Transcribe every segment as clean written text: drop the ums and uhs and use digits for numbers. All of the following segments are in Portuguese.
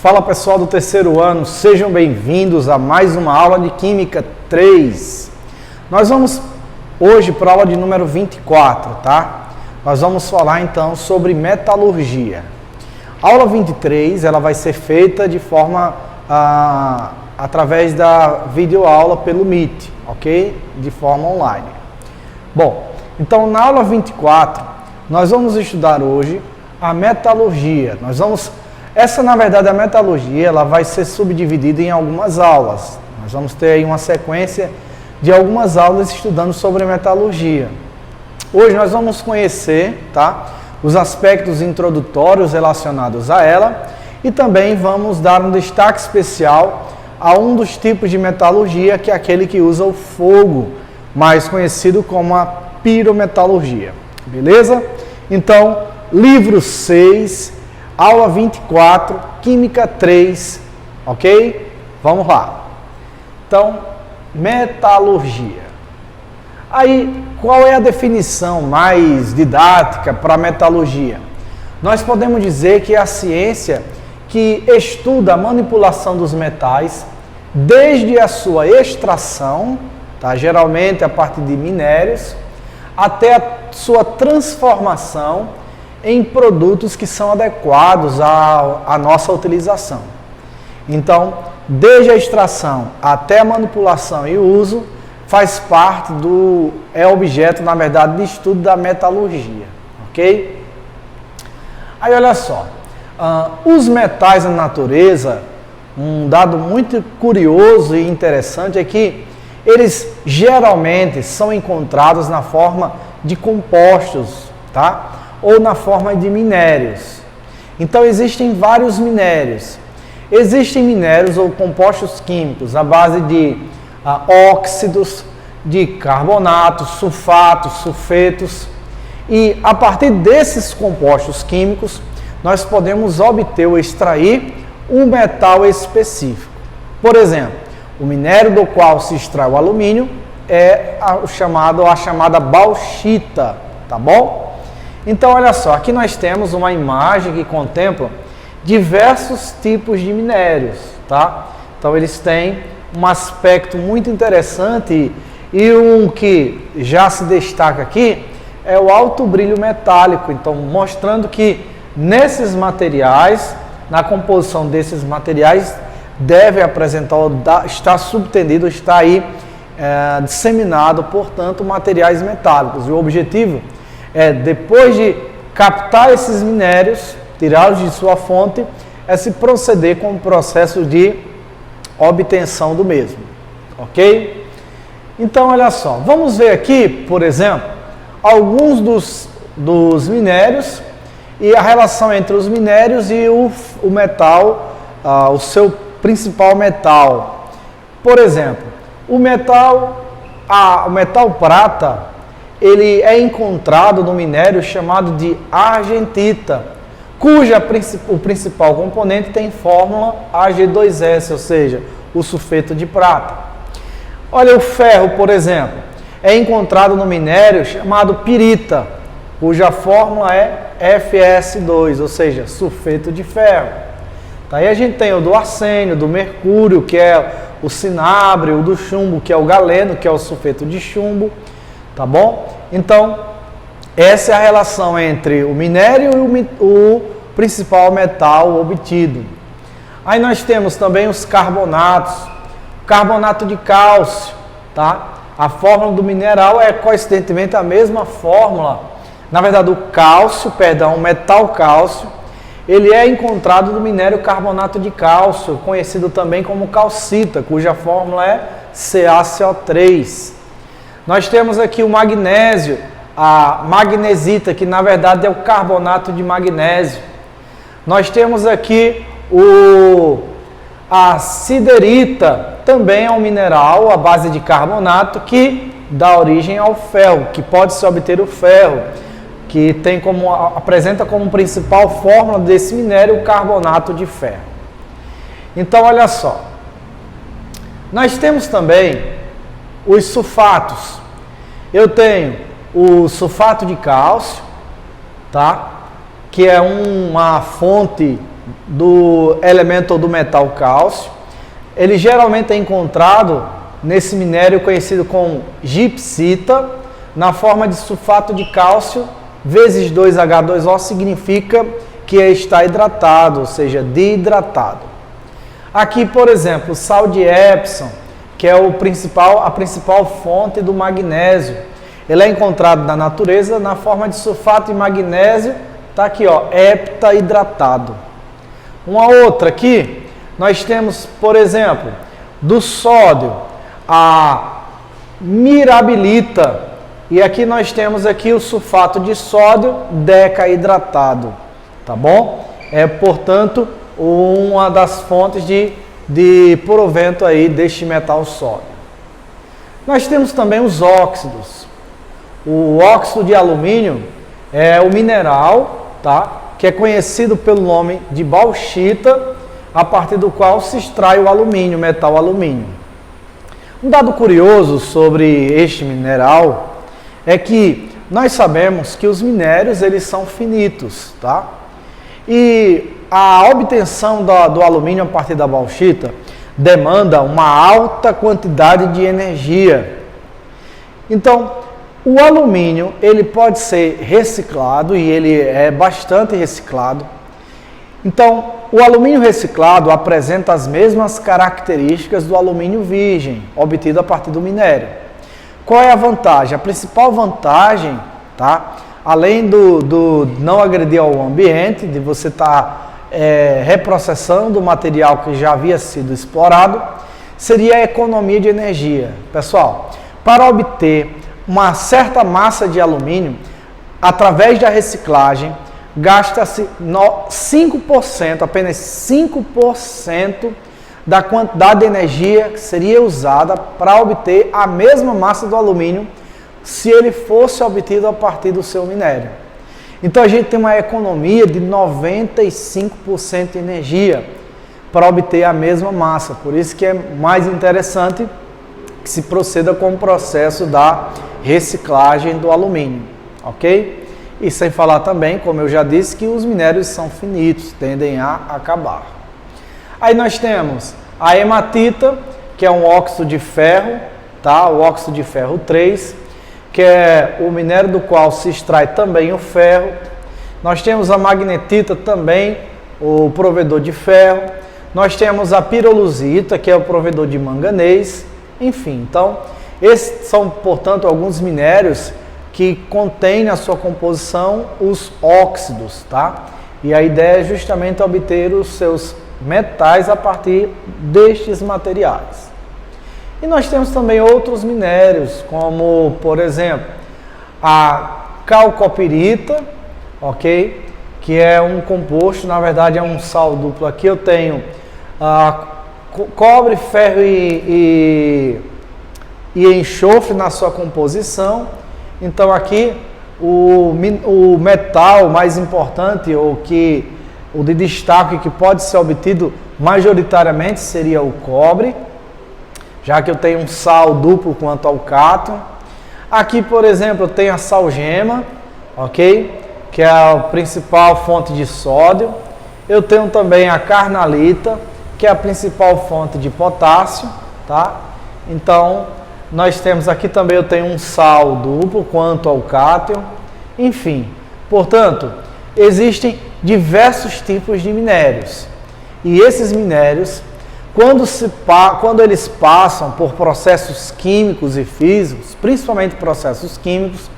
Fala pessoal do terceiro ano, sejam bem-vindos a mais uma aula de Química 3. Nós vamos hoje para a aula de número 24, tá? Nós vamos falar então sobre metalurgia. A aula 23, ela vai ser feita de forma através da videoaula pelo Meet, ok? De forma online. Bom, então na aula 24, nós vamos estudar hoje a metalurgia. Na verdade, a metalurgia, ela vai ser subdividida em algumas aulas. Nós vamos ter aí uma sequência de algumas aulas estudando sobre metalurgia. Hoje nós vamos conhecer, tá, os aspectos introdutórios relacionados a ela e também vamos dar um destaque especial a um dos tipos de metalurgia, que é aquele que usa o fogo, mais conhecido como a pirometalurgia. Beleza? Então, livro 6, aula 24, Química 3, ok? Vamos lá. Então, metalurgia. Aí, qual é a definição mais didática para metalurgia? Nós podemos dizer que é a ciência que estuda a manipulação dos metais desde a sua extração, tá? Geralmente a partir de minérios, até a sua transformação em produtos que são adequados à nossa utilização. Então, desde a extração até a manipulação e uso, faz parte é objeto, na verdade, de estudo da metalurgia, ok? Aí, olha só, os metais na natureza, um dado muito curioso e interessante é que eles geralmente são encontrados na forma de compostos, tá? Ou na forma de minérios. Então existem vários minérios. Existem minérios ou compostos químicos à base de óxidos, de carbonatos, sulfatos, sulfetos. E a partir desses compostos químicos, nós podemos obter ou extrair um metal específico. Por exemplo, o minério do qual se extrai o alumínio é a chamada bauxita, tá bom? Então, olha só, aqui nós temos uma imagem que contempla diversos tipos de minérios, tá? Então, eles têm um aspecto muito interessante e um que já se destaca aqui é o alto brilho metálico. Então, mostrando que nesses materiais, na composição desses materiais, deve apresentar, está subtendido, está aí disseminado, portanto, materiais metálicos. E o objetivo é, depois de captar esses minérios, tirá-los de sua fonte, é se proceder com o processo de obtenção do mesmo, ok? Então, olha só, vamos ver aqui, por exemplo, alguns dos minérios e a relação entre os minérios e o metal, o seu principal metal. Por exemplo, o metal prata, ele é encontrado no minério chamado de argentita, o principal componente tem fórmula Ag2S, ou seja, o sulfeto de prata. Olha, o ferro, por exemplo, é encontrado no minério chamado pirita, cuja fórmula é Fs2, ou seja, sulfeto de ferro. Daí a gente tem o do arsênio, do mercúrio, que é o cinábrio, o do chumbo, que é o galeno, que é o sulfeto de chumbo. Tá bom? Então, essa é a relação entre o minério e o principal metal obtido. Aí nós temos também os carbonatos. Carbonato de cálcio, tá? A fórmula do mineral é coincidentemente a mesma fórmula. Na verdade, o metal cálcio, ele é encontrado no minério carbonato de cálcio, conhecido também como calcita, cuja fórmula é CaCO3. Nós temos aqui o magnésio, a magnesita, que na verdade é o carbonato de magnésio. Nós temos aqui a siderita, também é um mineral à base de carbonato que dá origem ao ferro, que pode-se obter o ferro, que apresenta como principal fórmula desse minério o carbonato de ferro. Então, olha só, nós temos também os sulfatos. Eu tenho o sulfato de cálcio, tá? Que é uma fonte do elemento ou do metal cálcio. Ele geralmente é encontrado nesse minério conhecido como gipsita, na forma de sulfato de cálcio, vezes 2H2O, significa que está hidratado, ou seja, desidratado. Aqui, por exemplo, o sal de Epsom, que é a principal fonte do magnésio. Ele é encontrado na natureza na forma de sulfato de magnésio, está aqui, ó, heptahidratado. Uma outra aqui, nós temos, por exemplo, do sódio, a mirabilita, e aqui nós temos aqui o sulfato de sódio decahidratado, tá bom? É, portanto, uma das fontes de provento aí deste metal sódio. Nós temos também os óxidos. O óxido de alumínio é o mineral, tá? Que é conhecido pelo nome de bauxita, a partir do qual se extrai o alumínio, o metal alumínio. Um dado curioso sobre este mineral é que nós sabemos que os minérios eles são finitos, tá? E a obtenção do alumínio a partir da bauxita demanda uma alta quantidade de energia. Então, o alumínio ele pode ser reciclado e ele é bastante reciclado. Então, o alumínio reciclado apresenta as mesmas características do alumínio virgem, obtido a partir do minério. Qual é a vantagem? A principal vantagem, tá? Além do não agredir ao ambiente, de você estar reprocessando o material que já havia sido explorado, seria a economia de energia. Pessoal, para obter uma certa massa de alumínio, através da reciclagem, gasta-se 5%, apenas 5% da quantidade de energia que seria usada para obter a mesma massa do alumínio se ele fosse obtido a partir do seu minério. Então a gente tem uma economia de 95% de energia para obter a mesma massa. Por isso que é mais interessante que se proceda com o processo da reciclagem do alumínio, ok? E sem falar também, como eu já disse, que os minérios são finitos, tendem a acabar. Aí nós temos a hematita, que é um óxido de ferro, tá? O óxido de ferro 3, que é o minério do qual se extrai também o ferro. Nós temos a magnetita também, o provedor de ferro. Nós temos a pirolusita, que é o provedor de manganês. Enfim, então, esses são, portanto, alguns minérios que contêm na sua composição os óxidos, tá? E a ideia é justamente obter os seus metais a partir destes materiais. E nós temos também outros minérios, como, por exemplo, a calcopirita, ok? Que é um composto, na verdade é um sal duplo. Aqui eu tenho cobre, ferro e enxofre na sua composição. Então aqui o metal mais importante, o de destaque que pode ser obtido majoritariamente seria o cobre, já que eu tenho um sal duplo quanto ao cátion. Aqui, por exemplo, eu tenho a salgema, ok? Que é a principal fonte de sódio. Eu tenho também a carnalita, que é a principal fonte de potássio, tá? Então, nós temos aqui também, eu tenho um sal duplo quanto ao cátion. Enfim, portanto, existem diversos tipos de minérios. E esses minérios, quando eles passam por processos químicos e físicos, principalmente processos químicos,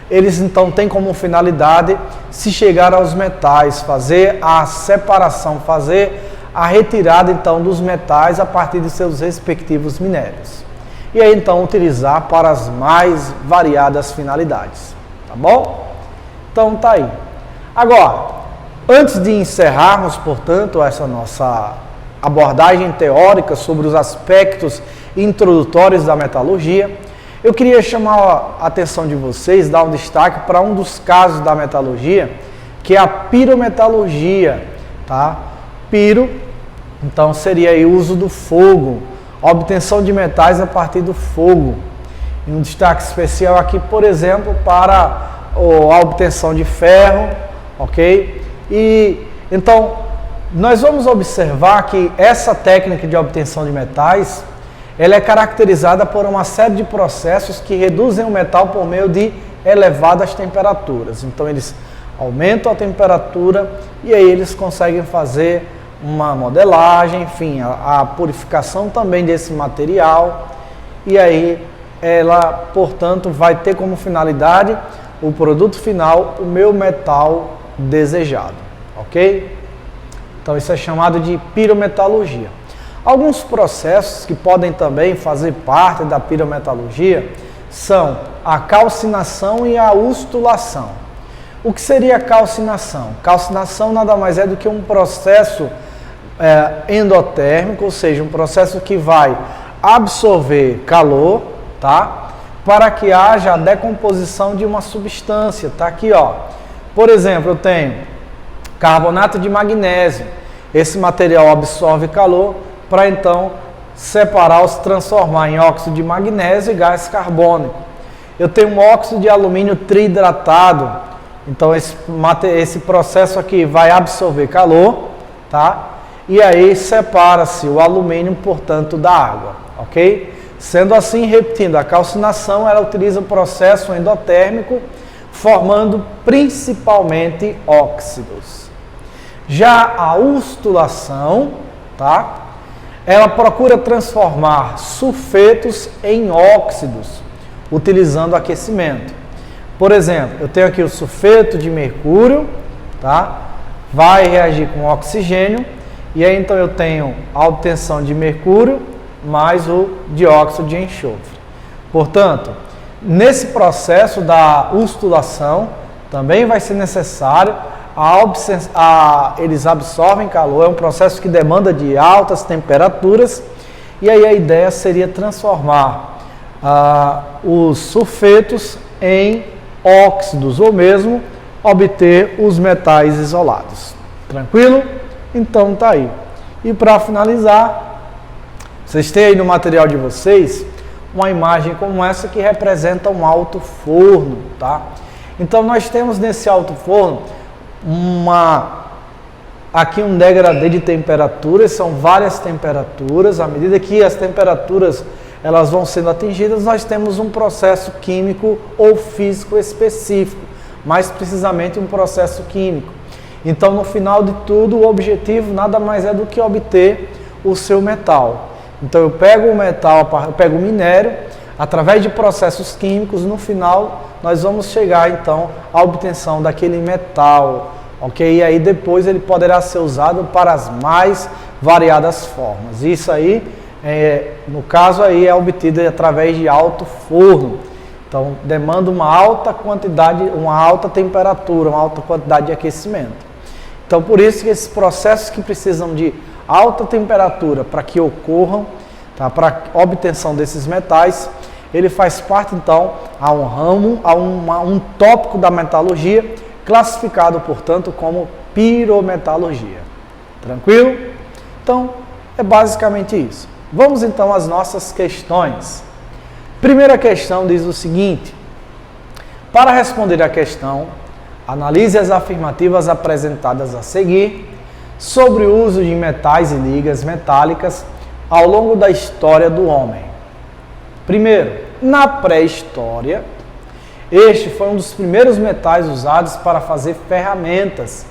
eles então têm como finalidade se chegar aos metais, fazer a separação, fazer a retirada então dos metais a partir de seus respectivos minérios. E aí então utilizar para as mais variadas finalidades, tá bom? Então tá aí. Agora, antes de encerrarmos, portanto, essa nossa abordagem teórica sobre os aspectos introdutórios da metalurgia, eu queria chamar a atenção de vocês, dar um destaque para um dos casos da metalurgia, que é a pirometalurgia, tá? Piro, então seria aí o uso do fogo, a obtenção de metais a partir do fogo. E um destaque especial aqui, por exemplo, para a obtenção de ferro, ok? E então nós vamos observar que essa técnica de obtenção de metais, ela é caracterizada por uma série de processos que reduzem o metal por meio de elevadas temperaturas. Então eles aumentam a temperatura e aí eles conseguem fazer uma modelagem, enfim, a purificação também desse material, e aí ela, portanto, vai ter como finalidade o produto final, o meu metal desejado, ok? Então isso é chamado de pirometalurgia. Alguns processos que podem também fazer parte da pirometalurgia são a calcinação e a ustulação. O que seria a calcinação? Calcinação nada mais é do que um processo endotérmico, ou seja, um processo que vai absorver calor, tá? Para que haja a decomposição de uma substância, tá aqui, ó. Por exemplo, eu tenho carbonato de magnésio. Esse material absorve calor para então separar ou se transformar em óxido de magnésio e gás carbônico. Eu tenho um óxido de alumínio triidratado. Então esse processo aqui vai absorver calor, tá? E aí separa-se o alumínio, portanto, da água, ok? Sendo assim, repetindo, a calcinação ela utiliza o processo endotérmico, formando principalmente óxidos. Já a ustulação, tá? Ela procura transformar sulfetos em óxidos, utilizando aquecimento. Por exemplo, eu tenho aqui o sulfeto de mercúrio, tá? Vai reagir com oxigênio, e aí então eu tenho a obtenção de mercúrio mais o dióxido de enxofre. Portanto, nesse processo da ustulação, também vai ser necessário eles absorvem calor, é um processo que demanda de altas temperaturas, e aí a ideia seria transformar os sulfetos em óxidos, ou mesmo obter os metais isolados. Tranquilo? Então tá aí. E para finalizar, vocês têm aí no material de vocês uma imagem como essa que representa um alto forno, tá? Então nós temos nesse alto forno aqui um degradê de temperaturas, são várias temperaturas. À medida que as temperaturas elas vão sendo atingidas, nós temos um processo químico ou físico específico, mais precisamente um processo químico. Então, no final de tudo, o objetivo nada mais é do que obter o seu metal. Então, eu pego o metal, eu pego o minério, através de processos químicos, no final, nós vamos chegar, então, à obtenção daquele metal, ok? E aí, depois, ele poderá ser usado para as mais variadas formas. Isso aí, no caso, aí é obtido através de alto forno. Então, demanda uma alta quantidade, uma alta temperatura, uma alta quantidade de aquecimento. Então, por isso que esses processos que precisam de alta temperatura para que ocorram, tá, para a obtenção desses metais, ele faz parte, então, a um ramo, a um tópico da metalurgia, classificado, portanto, como pirometalurgia. Tranquilo? Então, é basicamente isso. Vamos, então, às nossas questões. Primeira questão diz o seguinte: para responder à questão, analise as afirmativas apresentadas a seguir sobre o uso de metais e ligas metálicas ao longo da história do homem. Primeiro, na pré-história, este foi um dos primeiros metais usados para fazer ferramentas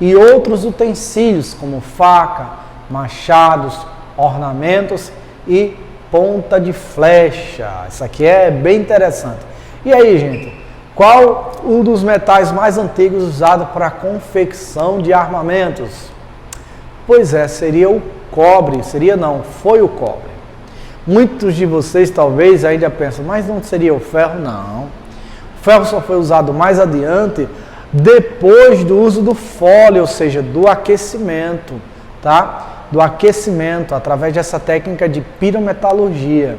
e outros utensílios como faca, machados, ornamentos e ponta de flecha. Isso aqui é bem interessante. E aí, gente, qual um dos metais mais antigos usado para a confecção de armamentos? Pois é, seria o cobre. Seria não, foi o cobre. Muitos de vocês talvez ainda pensam, mas não seria o ferro? Não. O ferro só foi usado mais adiante, depois do uso do fólio, ou seja, do aquecimento, tá? Do aquecimento, através dessa técnica de pirometalurgia.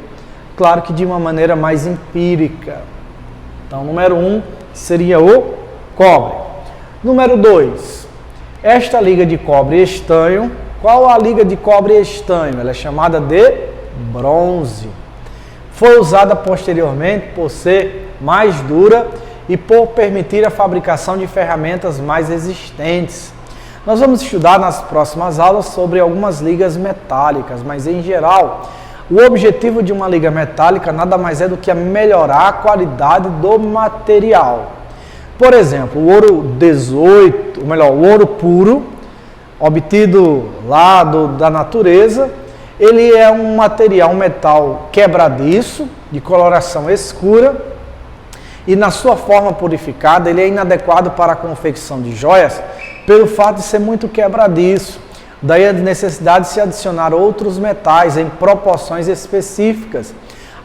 Claro que de uma maneira mais empírica. Então, número 1 seria o cobre. Número 2, esta liga de cobre estanho. Qual a liga de cobre estanho? Ela é chamada de bronze. Foi usada posteriormente por ser mais dura e por permitir a fabricação de ferramentas mais resistentes. Nós vamos estudar nas próximas aulas sobre algumas ligas metálicas, mas em geral, o objetivo de uma liga metálica nada mais é do que melhorar a qualidade do material. Por exemplo, o ouro 18, ou melhor, o ouro puro, obtido lá da natureza, ele é um material, um metal quebradiço, de coloração escura, e na sua forma purificada, ele é inadequado para a confecção de joias, pelo fato de ser muito quebradiço. Daí a necessidade de se adicionar outros metais em proporções específicas.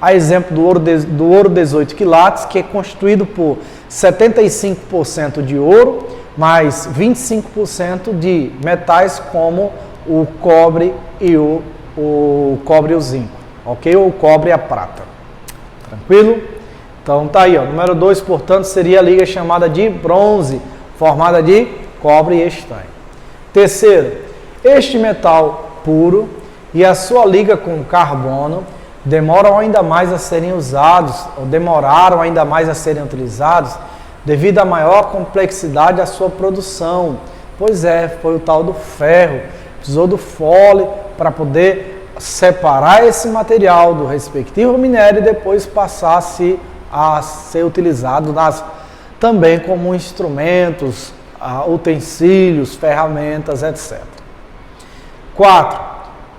A exemplo do ouro 18 quilates, que é constituído por 75% de ouro, mais 25% de metais como o cobre e o cobre e o zinco, ok? Ou o cobre e a prata. Tranquilo? Então tá aí, ó. Número 2, portanto, seria a liga chamada de bronze, formada de cobre e estanho. Terceiro, este metal puro e a sua liga com carbono demoraram ainda mais a serem usados devido à maior complexidade da sua produção. Pois é, foi o tal do ferro, precisou do Fole para poder separar esse material do respectivo minério e depois passasse a ser utilizado também como instrumentos, utensílios, ferramentas, etc. 4.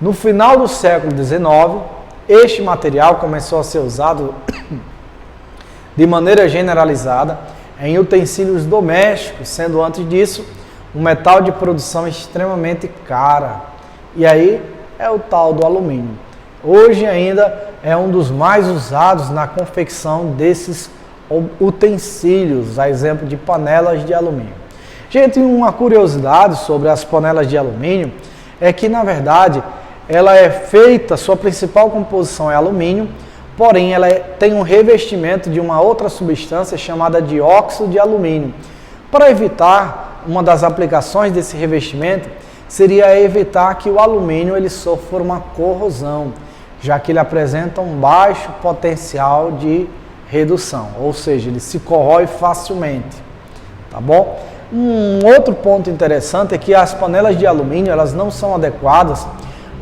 No final do século XIX, este material começou a ser usado de maneira generalizada em utensílios domésticos, sendo antes disso um metal de produção extremamente cara. E aí é o tal do alumínio. Hoje ainda é um dos mais usados na confecção desses utensílios, a exemplo de panelas de alumínio. Gente, uma curiosidade sobre as panelas de alumínio é que, na verdade, ela é feita, sua principal composição é alumínio, porém ela tem um revestimento de uma outra substância chamada dióxido de alumínio. Para evitar, uma das aplicações desse revestimento seria evitar que o alumínio ele sofra uma corrosão, já que ele apresenta um baixo potencial de redução, ou seja, ele se corrói facilmente, tá bom? Um outro ponto interessante é que as panelas de alumínio elas não são adequadas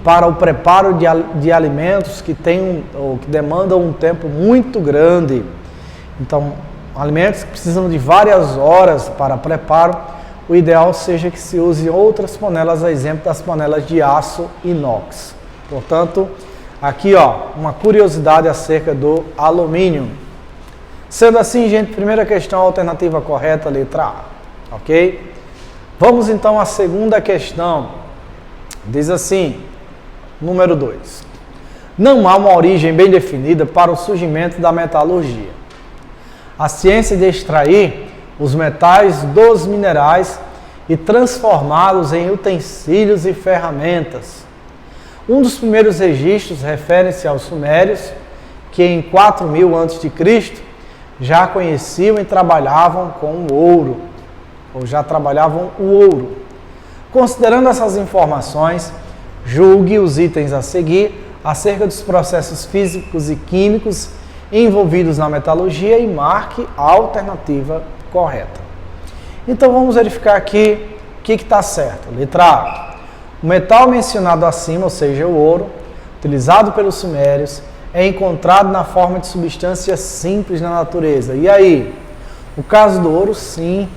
para o preparo de alimentos que demandam um tempo muito grande. Então, alimentos que precisam de várias horas para preparo, o ideal seja que se use outras panelas, a exemplo das panelas de aço inox. Portanto, aqui ó, uma curiosidade acerca do alumínio. Sendo assim, gente, primeira questão, alternativa correta, letra A, ok? Vamos então à segunda questão. Diz assim, número 2. Não há uma origem bem definida para o surgimento da metalurgia. A ciência de extrair os metais dos minerais e transformá-los em utensílios e ferramentas. Um dos primeiros registros refere-se aos sumérios, que em 4000 a.C. já conheciam e trabalhavam com o ouro, ou já trabalhavam o ouro. Considerando essas informações, julgue os itens a seguir acerca dos processos físicos e químicos envolvidos na metalurgia e marque a alternativa correta. Então vamos verificar aqui o que está certo. Letra A. O metal mencionado acima, ou seja, o ouro, utilizado pelos sumérios, é encontrado na forma de substâncias simples na natureza. E aí? O caso do ouro, sim,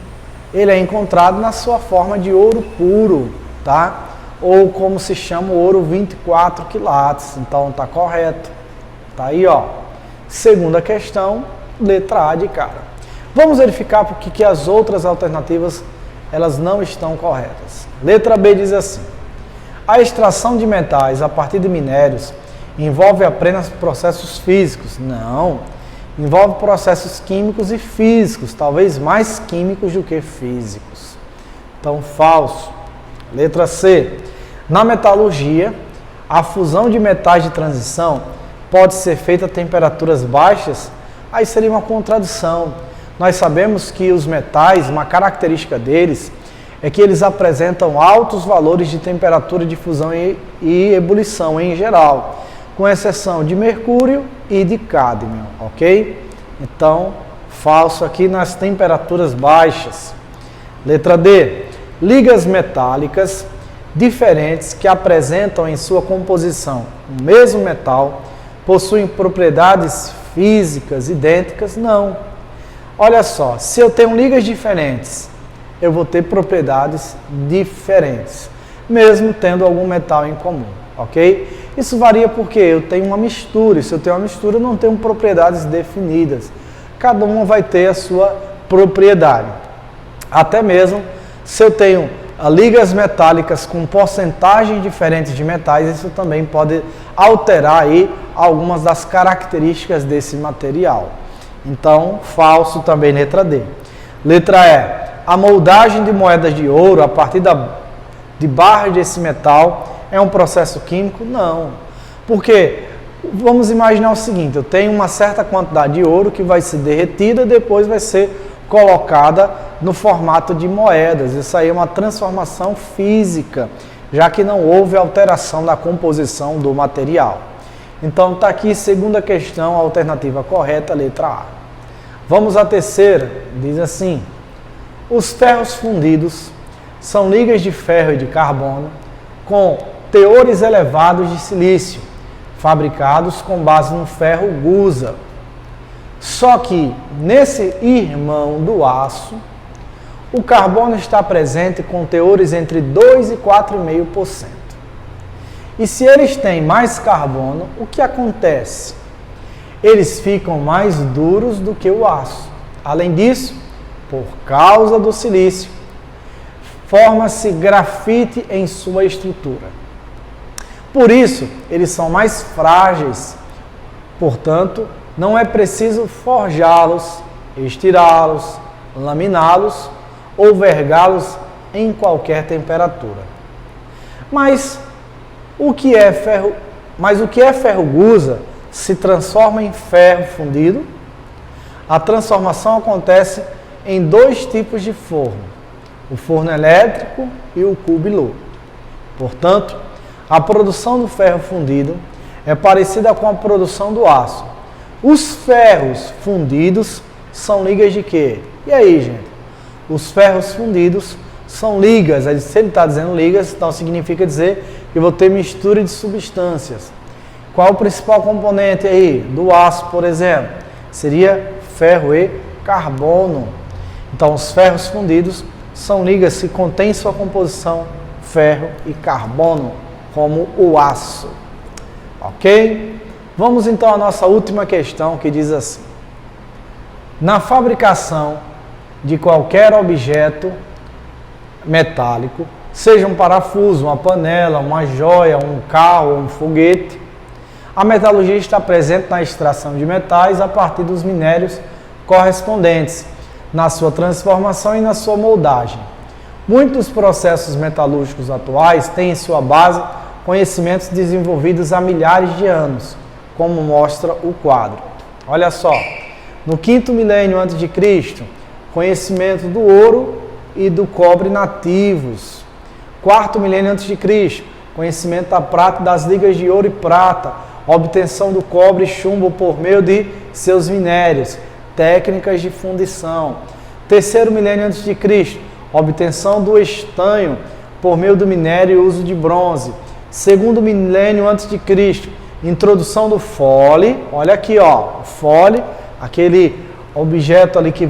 ele é encontrado na sua forma de ouro puro, tá? Ou como se chama o ouro 24 quilates. Então está correto. Tá aí, ó. Segunda questão, letra A de cara. Vamos verificar porque que as outras alternativas elas não estão corretas. Letra B diz assim: a extração de metais a partir de minérios envolve apenas processos físicos? Não, envolve processos químicos e físicos, talvez mais químicos do que físicos. Então, falso. Letra C. Na metalurgia, a fusão de metais de transição pode ser feita a temperaturas baixas? Aí seria uma contradição. Nós sabemos que os metais, uma característica deles, é que eles apresentam altos valores de temperatura de fusão e ebulição em geral, com exceção de mercúrio e de cádmio, ok? Então, falso aqui nas temperaturas baixas. Letra D. ligas metálicas diferentes que apresentam em sua composição o mesmo metal, possuem propriedades físicas idênticas? Não. Olha só, se eu tenho ligas diferentes, eu vou ter propriedades diferentes, mesmo tendo algum metal em comum, ok? Isso varia porque eu tenho uma mistura, e se eu tenho uma mistura, eu não tenho propriedades definidas. Cada uma vai ter a sua propriedade. Até mesmo se eu tenho ligas metálicas com porcentagens diferentes de metais, isso também pode alterar aí algumas das características desse material. Então, falso também, letra D. Letra E. A moldagem de moedas de ouro a partir de barras desse metal é um processo químico? Não. Porque, vamos imaginar o seguinte, eu tenho uma certa quantidade de ouro que vai ser derretida e depois vai ser colocada no formato de moedas. Isso aí é uma transformação física, já que não houve alteração da composição do material. Então está aqui, segunda questão, a alternativa correta, letra A. Vamos à terceira, diz assim: os ferros fundidos são ligas de ferro e de carbono com teores elevados de silício, fabricados com base no ferro gusa. Só que, nesse irmão do aço, o carbono está presente com teores entre 2 e 4,5%. E se eles têm mais carbono, o que acontece? Eles ficam mais duros do que o aço. Além disso, por causa do silício, forma-se grafite em sua estrutura. Por isso, eles são mais frágeis. Portanto, não é preciso forjá-los, estirá-los, laminá-los ou vergá-los em qualquer temperatura. Mas o que é ferro gusa se transforma em ferro fundido? A transformação acontece em dois tipos de forno, o forno elétrico e o cubilô. Portanto, a produção do ferro fundido é parecida com a produção do aço. Os ferros fundidos são ligas de quê? E aí, gente? Os ferros fundidos são ligas. Se ele está dizendo ligas, então significa dizer que eu vou ter mistura de substâncias. Qual é o principal componente aí? Do aço, por exemplo, seria ferro e carbono. Então, os ferros fundidos são ligas que contêm em sua composição ferro e carbono, como o aço. Ok? Vamos então à nossa última questão, que diz assim: na fabricação de qualquer objeto metálico, seja um parafuso, uma panela, uma joia, um carro, um foguete, a metalurgia está presente na extração de metais a partir dos minérios correspondentes, na sua transformação e na sua moldagem. Muitos processos metalúrgicos atuais têm em sua base conhecimentos desenvolvidos há milhares de anos, como mostra o quadro. Olha só, no 5º milênio a.C., conhecimento do ouro e do cobre nativos. 4º milênio a.C., conhecimento da prata e das ligas de ouro e prata, obtenção do cobre e chumbo por meio de seus minérios, técnicas de fundição. 3º milênio a.C., obtenção do estanho por meio do minério e uso de bronze. 2º milênio a.C., introdução do fole. Olha aqui, ó, o fole, aquele objeto ali que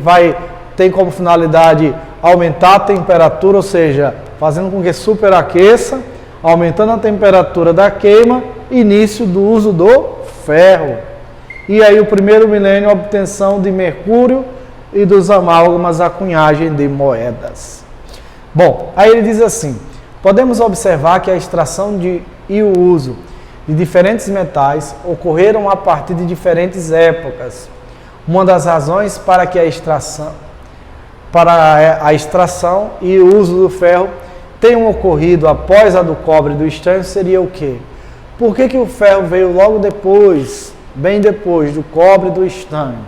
tem como finalidade aumentar a temperatura, ou seja, fazendo com que superaqueça, aumentando a temperatura da queima, início do uso do ferro. E aí o 1º milênio, a obtenção de mercúrio e dos amálgamas, a cunhagem de moedas. Bom, aí ele diz assim: podemos observar que a extração e o uso de diferentes metais ocorreram a partir de diferentes épocas. Uma das razões para que a extração e o uso do ferro tenham ocorrido após a do cobre e do estanho seria o quê? Por que o ferro veio logo depois, bem depois do cobre e do estanho?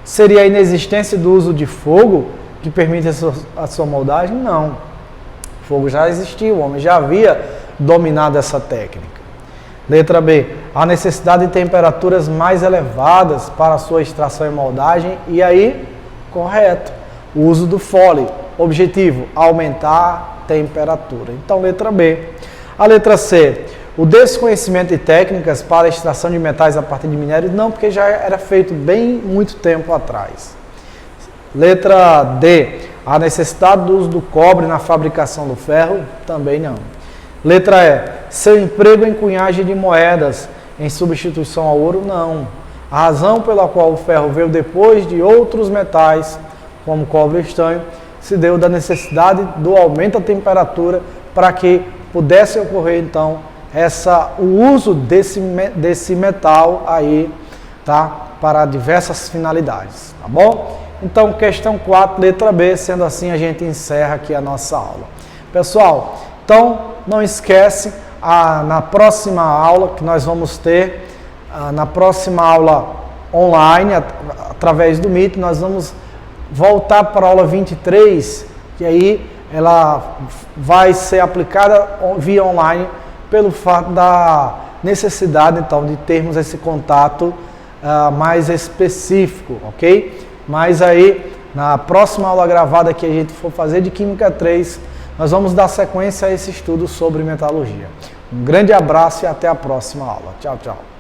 Seria a inexistência do uso de fogo que permite a sua moldagem? Não. O fogo já existia, o homem já havia dominado essa técnica. Letra B. A necessidade de temperaturas mais elevadas para a sua extração e moldagem. E aí, correto. O uso do fole. objetivo, aumentar a temperatura. Então, letra B. A letra C, o desconhecimento de técnicas para a extração de metais a partir de minérios, não, porque já era feito bem muito tempo atrás. Letra D, a necessidade do uso do cobre na fabricação do ferro, também não. Letra E, seu emprego em cunhagem de moedas em substituição ao ouro, não. A razão pela qual o ferro veio depois de outros metais, como cobre e estanho, se deu da necessidade do aumento da temperatura para que pudesse ocorrer, então, o uso desse metal aí, tá? Para diversas finalidades, tá bom? Então, questão 4, letra B, sendo assim, a gente encerra aqui a nossa aula. Pessoal, então, não esquece, na próxima aula que nós vamos ter, na próxima aula online, através do Meet, nós vamos voltar para a aula 23, que aí ela vai ser aplicada via online pelo fato da necessidade, então, de termos esse contato mais específico, ok? Mas aí, na próxima aula gravada que a gente for fazer de Química 3, nós vamos dar sequência a esse estudo sobre metalurgia. Um grande abraço e até a próxima aula. Tchau, tchau.